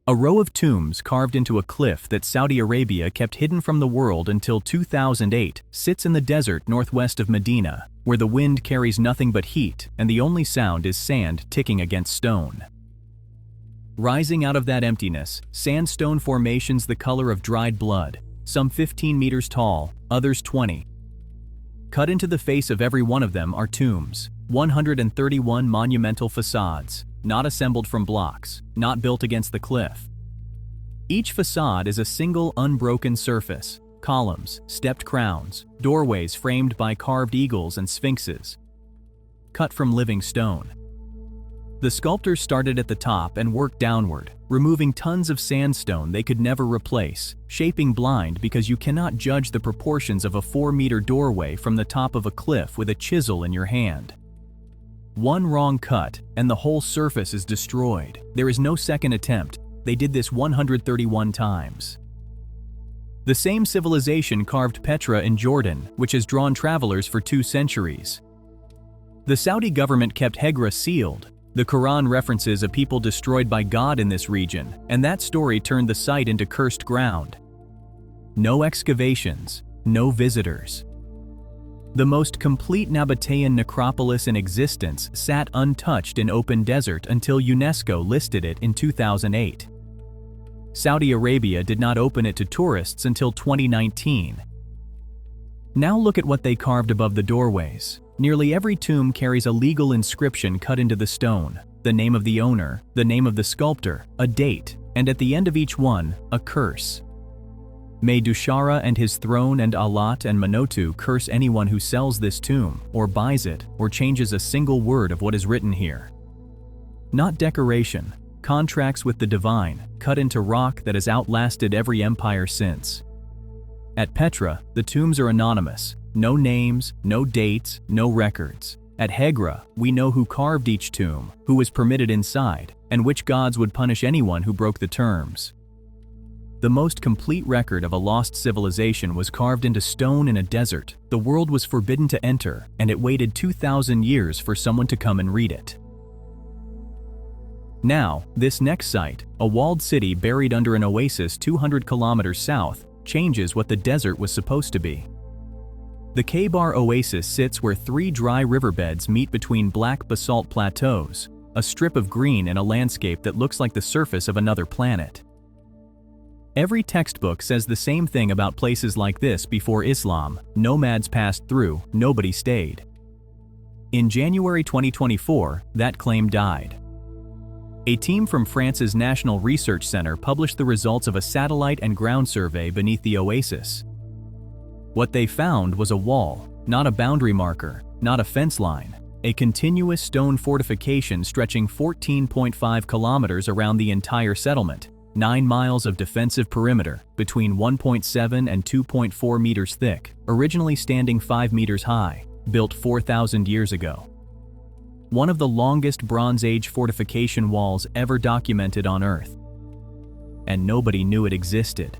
A row of tombs carved into a cliff that Saudi Arabia kept hidden from the world until 2008 sits in the desert northwest of Medina, where the wind carries nothing but heat and the only sound is sand ticking against stone. Rising out of that emptiness, sandstone formations the color of dried blood, some 15 meters tall, others 20. Cut into the face of every one of them are tombs, 131 monumental facades, not assembled from blocks, not built against the cliff. Each facade is a single unbroken surface, columns, stepped crowns, doorways framed by carved eagles and sphinxes, cut from living stone. The sculptors started at the top and worked downward, removing tons of sandstone they could never replace, shaping blind because you cannot judge the proportions of a 4-meter doorway from the top of a cliff with a chisel in your hand. One wrong cut, and the whole surface is destroyed. There is no second attempt. They did this 131 times. The same civilization carved Petra in Jordan, which has drawn travelers for 2 centuries. The Saudi government kept Hegra sealed. The Quran references a people destroyed by God in this region, and that story turned the site into cursed ground. No excavations, no visitors. The most complete Nabataean necropolis in existence sat untouched in open desert until UNESCO listed it in 2008. Saudi Arabia did not open it to tourists until 2019. Now look at what they carved above the doorways. Nearly every tomb carries a legal inscription cut into the stone, the name of the owner, the name of the sculptor, a date, and at the end of each one, a curse. May Dushara and his throne and Alat and Manotu curse anyone who sells this tomb, or buys it, or changes a single word of what is written here. Not decoration, contracts with the divine, cut into rock that has outlasted every empire since. At Petra, the tombs are anonymous. No names, no dates, no records. At Hegra, we know who carved each tomb, who was permitted inside, and which gods would punish anyone who broke the terms. The most complete record of a lost civilization was carved into stone in a desert. The world was forbidden to enter, and it waited 2,000 years for someone to come and read it. Now, this next site, a walled city buried under an oasis 200 kilometers south, changes what the desert was supposed to be. The Khaybar Oasis sits where 3 dry riverbeds meet between black basalt plateaus, a strip of green in a landscape that looks like the surface of another planet. Every textbook says the same thing about places like this before Islam: nomads passed through, nobody stayed. In January 2024, that claim died. A team from France's National Research Center published the results of a satellite and ground survey beneath the oasis. What they found was a wall, not a boundary marker, not a fence line, a continuous stone fortification stretching 14.5 kilometers around the entire settlement, 9 miles of defensive perimeter, between 1.7 and 2.4 meters thick, originally standing 5 meters high, built 4,000 years ago. One of the longest Bronze Age fortification walls ever documented on Earth. And nobody knew it existed.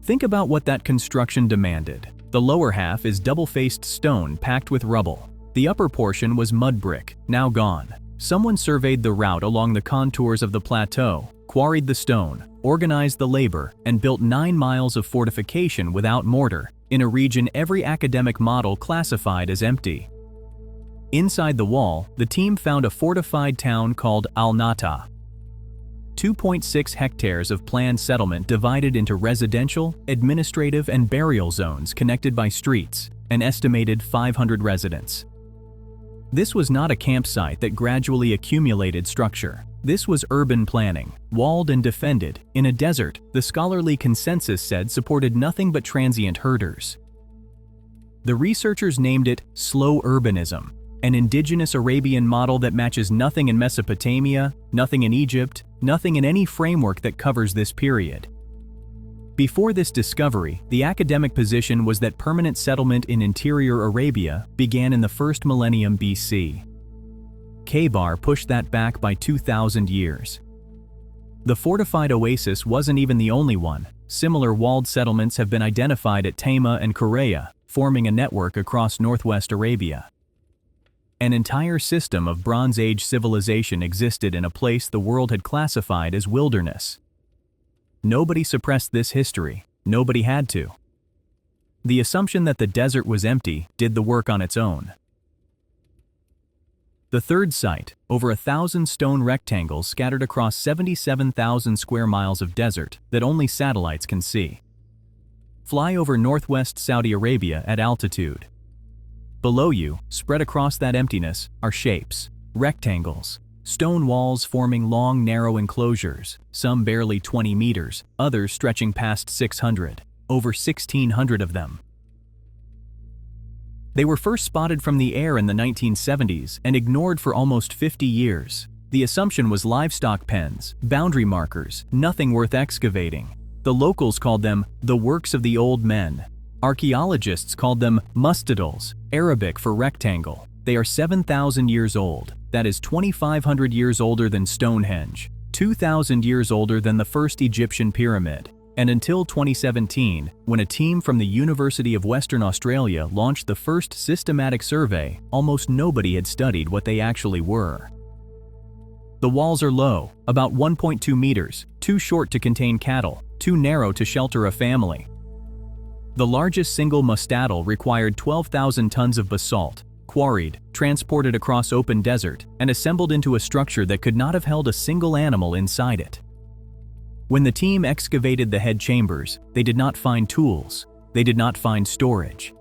Think about what that construction demanded. The lower half is double-faced stone packed with rubble. The upper portion was mud brick, now gone. Someone surveyed the route along the contours of the plateau, quarried the stone, organized the labor, and built 9 miles of fortification without mortar, in a region every academic model classified as empty. Inside the wall, the team found a fortified town called Al-Nata. 2.6 hectares of planned settlement divided into residential, administrative, and burial zones connected by streets, an estimated 500 residents. This was not a campsite that gradually accumulated structure. This was urban planning, walled and defended, in a desert the scholarly consensus said supported nothing but transient herders. The researchers named it slow urbanism, an indigenous Arabian model that matches nothing in Mesopotamia, nothing in Egypt, nothing in any framework that covers this period. Before this discovery, the academic position was that permanent settlement in interior Arabia began in the first millennium BC. Khaybar pushed that back by 2,000 years. The fortified oasis wasn't even the only one. Similar walled settlements have been identified at Tama and Korea, forming a network across northwest Arabia. An entire system of Bronze Age civilization existed in a place the world had classified as wilderness. Nobody suppressed this history, nobody had to. The assumption that the desert was empty did the work on its own. The third site, over 1,000 stone rectangles scattered across 77,000 square miles of desert that only satellites can see. Fly over northwest Saudi Arabia at altitude. Below you, spread across that emptiness, are shapes, rectangles, stone walls forming long, narrow enclosures, some barely 20 meters, others stretching past 600, over 1,600 of them. They were first spotted from the air in the 1970s and ignored for almost 50 years. The assumption was livestock pens, boundary markers, nothing worth excavating. The locals called them the works of the old men. Archaeologists called them Mustatils, Arabic for rectangle. They are 7,000 years old. That is 2,500 years older than Stonehenge, 2,000 years older than the first Egyptian pyramid. And until 2017, when a team from the University of Western Australia launched the first systematic survey, almost nobody had studied what they actually were. The walls are low, about 1.2 meters, too short to contain cattle, too narrow to shelter a family. The largest single mustatil required 12,000 tons of basalt, quarried, transported across open desert, and assembled into a structure that could not have held a single animal inside it. When the team excavated the head chambers, they did not find tools. They did not find storage.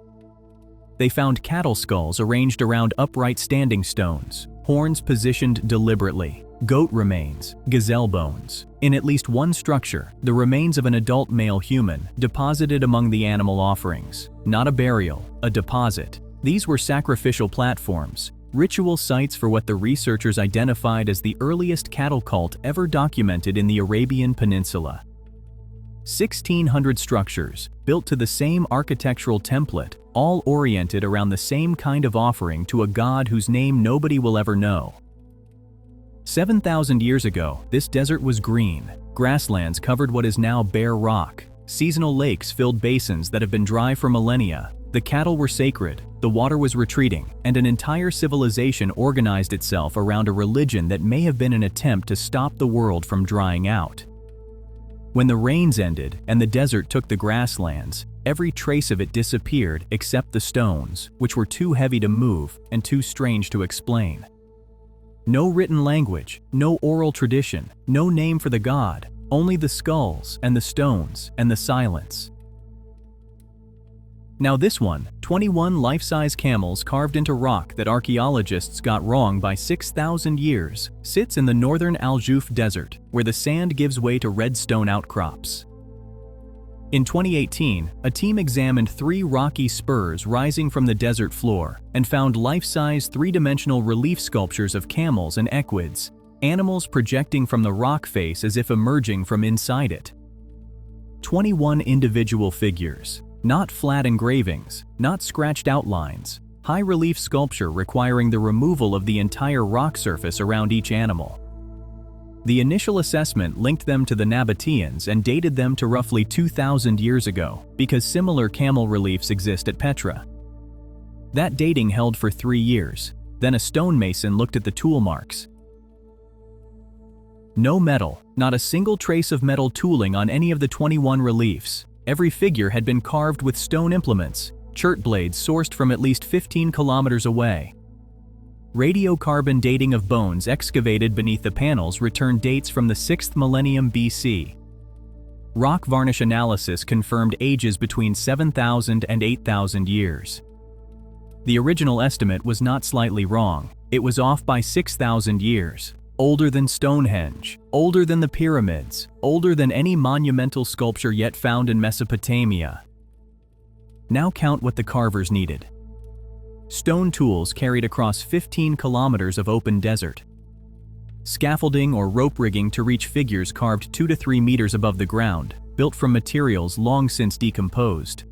They found cattle skulls arranged around upright standing stones, horns positioned deliberately, goat remains, gazelle bones. In at least one structure, the remains of an adult male human deposited among the animal offerings. Not a burial, a deposit. These were sacrificial platforms, ritual sites for what the researchers identified as the earliest cattle cult ever documented in the Arabian Peninsula. 1,600 structures, built to the same architectural template, all oriented around the same kind of offering to a god whose name nobody will ever know. 7,000 years ago, this desert was green. Grasslands covered what is now bare rock. Seasonal lakes filled basins that have been dry for millennia. The cattle were sacred, the water was retreating, and an entire civilization organized itself around a religion that may have been an attempt to stop the world from drying out. When the rains ended and the desert took the grasslands, every trace of it disappeared except the stones, which were too heavy to move and too strange to explain. No written language, no oral tradition, no name for the god, only the skulls and the stones and the silence. Now this one, 21 life-size camels carved into rock that archaeologists got wrong by 6,000 years, sits in the northern Al-Jouf desert, where the sand gives way to red stone outcrops. In 2018, a team examined 3 rocky spurs rising from the desert floor and found life-size 3-dimensional relief sculptures of camels and equids, animals projecting from the rock face as if emerging from inside it. 21 individual figures. Not flat engravings, not scratched outlines, high-relief sculpture requiring the removal of the entire rock surface around each animal. The initial assessment linked them to the Nabataeans and dated them to roughly 2,000 years ago, because similar camel reliefs exist at Petra. That dating held for 3 years, then a stonemason looked at the tool marks. No metal, not a single trace of metal tooling on any of the 21 reliefs. Every figure had been carved with stone implements, chert blades sourced from at least 15 kilometers away. Radiocarbon dating of bones excavated beneath the panels returned dates from the 6th millennium BC. Rock varnish analysis confirmed ages between 7,000 and 8,000 years. The original estimate was not slightly wrong, it was off by 6,000 years. Older than Stonehenge, older than the pyramids, older than any monumental sculpture yet found in Mesopotamia. Now count what the carvers needed. Stone tools carried across 15 kilometers of open desert. Scaffolding or rope rigging to reach figures carved 2 to 3 meters above the ground, built from materials long since decomposed.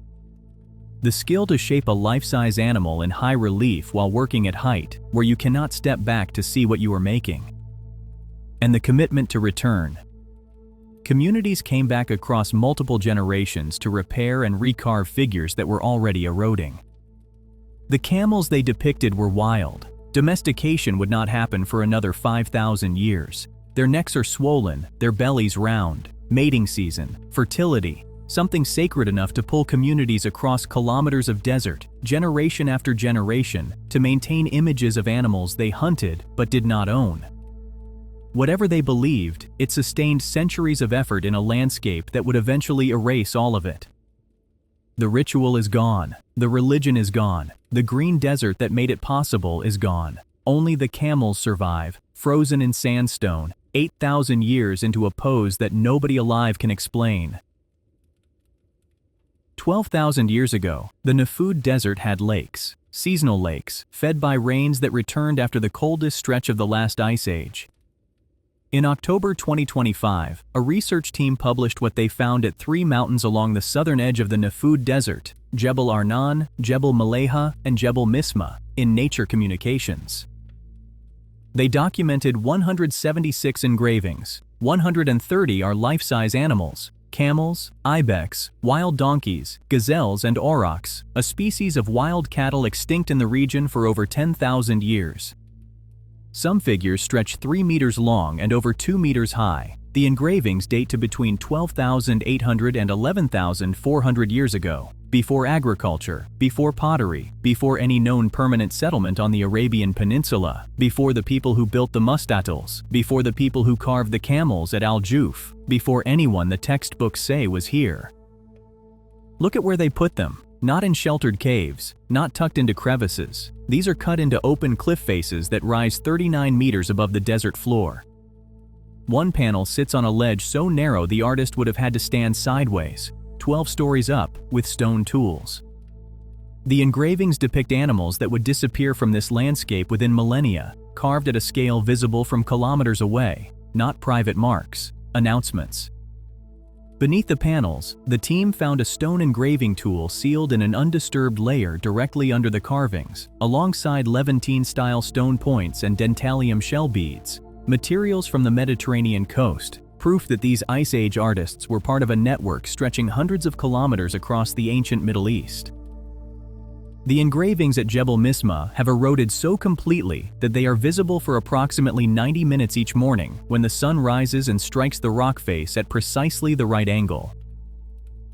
The skill to shape a life-size animal in high relief while working at height, where you cannot step back to see what you are making. And the commitment to return. Communities came back across multiple generations to repair and recarve figures that were already eroding. The camels they depicted were wild, Domestication would not happen for another 5,000 years. Their necks are swollen, their bellies round. Mating season, fertility, something sacred enough to pull communities across kilometers of desert, generation after generation, to maintain images of animals they hunted but did not own. Whatever they believed, it sustained centuries of effort in a landscape that would eventually erase all of it. The ritual is gone, the religion is gone, the green desert that made it possible is gone. Only the camels survive, frozen in sandstone, 8,000 years into a pose that nobody alive can explain. 12,000 years ago, the Nefud Desert had lakes, seasonal lakes, fed by rains that returned after the coldest stretch of the last ice age. In October 2025, a research team published what they found at 3 mountains along the southern edge of the Nefud Desert, Jebel Arnan, Jebel Maleha, and Jebel Misma, in Nature Communications. They documented 176 engravings. 130 are life-size animals: camels, ibex, wild donkeys, gazelles, and aurochs, a species of wild cattle extinct in the region for over 10,000 years. Some figures stretch 3 meters long and over 2 meters high. The engravings date to between 12,800 and 11,400 years ago, before agriculture, before pottery, before any known permanent settlement on the Arabian Peninsula, before the people who built the Mustatils, before the people who carved the camels at Al-Jouf, before anyone the textbooks say was here. Look at where they put them. Not in sheltered caves, not tucked into crevices. These are cut into open cliff faces that rise 39 meters above the desert floor. One panel sits on a ledge so narrow the artist would have had to stand sideways, 12 stories up, with stone tools. The engravings depict animals that would disappear from this landscape within millennia, carved at a scale visible from kilometers away, not private marks, announcements. Beneath the panels, the team found a stone engraving tool sealed in an undisturbed layer directly under the carvings, alongside Levantine-style stone points and dentalium shell beads, materials from the Mediterranean coast, proof that these Ice Age artists were part of a network stretching hundreds of kilometers across the ancient Middle East. The engravings at Jebel Misma have eroded so completely that they are visible for approximately 90 minutes each morning when the sun rises and strikes the rock face at precisely the right angle.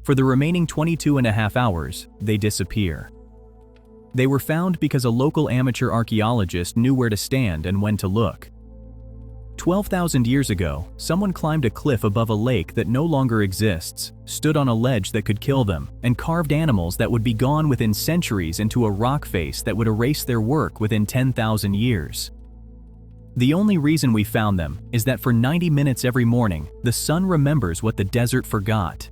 For the remaining 22.5 hours, they disappear. They were found because a local amateur archaeologist knew where to stand and when to look. 12,000 years ago, someone climbed a cliff above a lake that no longer exists, stood on a ledge that could kill them, and carved animals that would be gone within centuries into a rock face that would erase their work within 10,000 years. The only reason we found them is that for 90 minutes every morning, the sun remembers what the desert forgot.